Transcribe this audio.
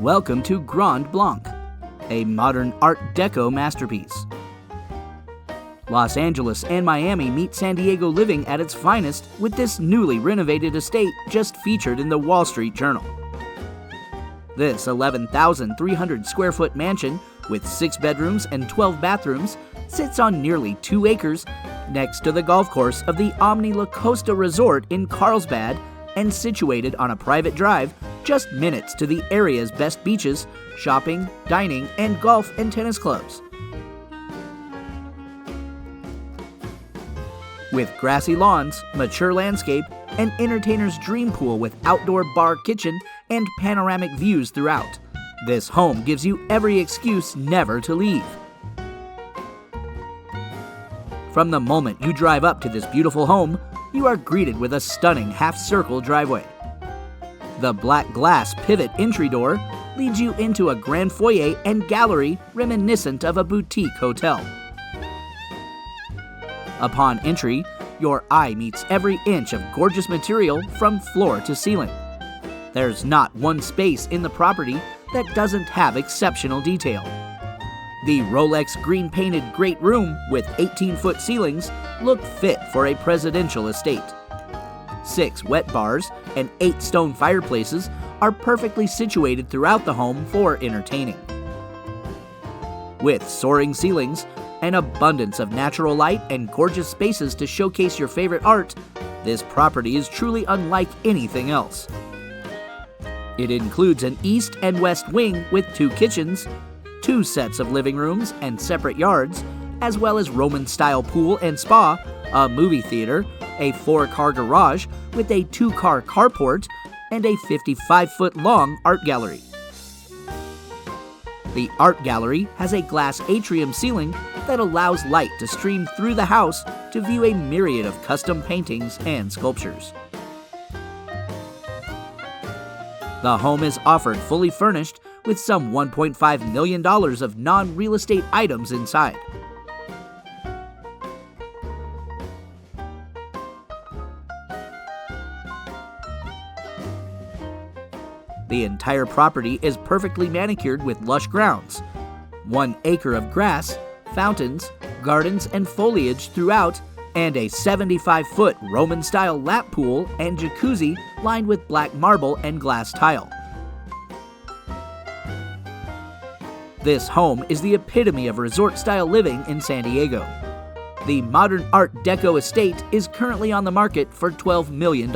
Welcome to Grand Blanc, a modern Art Deco masterpiece. Los Angeles and Miami meet San Diego living at its finest with this newly renovated estate just featured in the Wall Street Journal. This 11,300 square foot mansion with 6 bedrooms and 12 bathrooms sits on nearly 2 acres next to the golf course of the Omni Costa resort in Carlsbad and situated on a private drive just minutes to the area's best beaches, shopping, dining, and golf and tennis clubs. With grassy lawns, mature landscape, an entertainer's dream pool with outdoor bar kitchen and panoramic views throughout, this home gives you every excuse never to leave. From the moment you drive up to this beautiful home, you are greeted with a stunning half-circle driveway. The black glass pivot entry door leads you into a grand foyer and gallery reminiscent of a boutique hotel. Upon entry, your eye meets every inch of gorgeous material from floor to ceiling. There's not one space in the property that doesn't have exceptional detail. The Rolex green-painted great room with 18-foot ceilings look fit for a presidential estate. 6 wet bars and 8 stone fireplaces are perfectly situated throughout the home for entertaining. With soaring ceilings, an abundance of natural light, and gorgeous spaces to showcase your favorite art, this property is truly unlike anything else. It includes an east and west wing with 2 kitchens, 2 sets of living rooms and separate yards, as well as Roman-style pool and spa, a movie theater, a 4-car garage with a 2-car carport, and a 55-foot-long art gallery. The art gallery has a glass atrium ceiling that allows light to stream through the house to view a myriad of custom paintings and sculptures. The home is offered fully furnished with some $1.5 million of non-real estate items inside. The entire property is perfectly manicured with lush grounds, 1 acre of grass, fountains, gardens, and foliage throughout, and a 75-foot Roman-style lap pool and jacuzzi lined with black marble and glass tile. This home is the epitome of resort-style living in San Diego. The modern Art Deco estate is currently on the market for $12 million.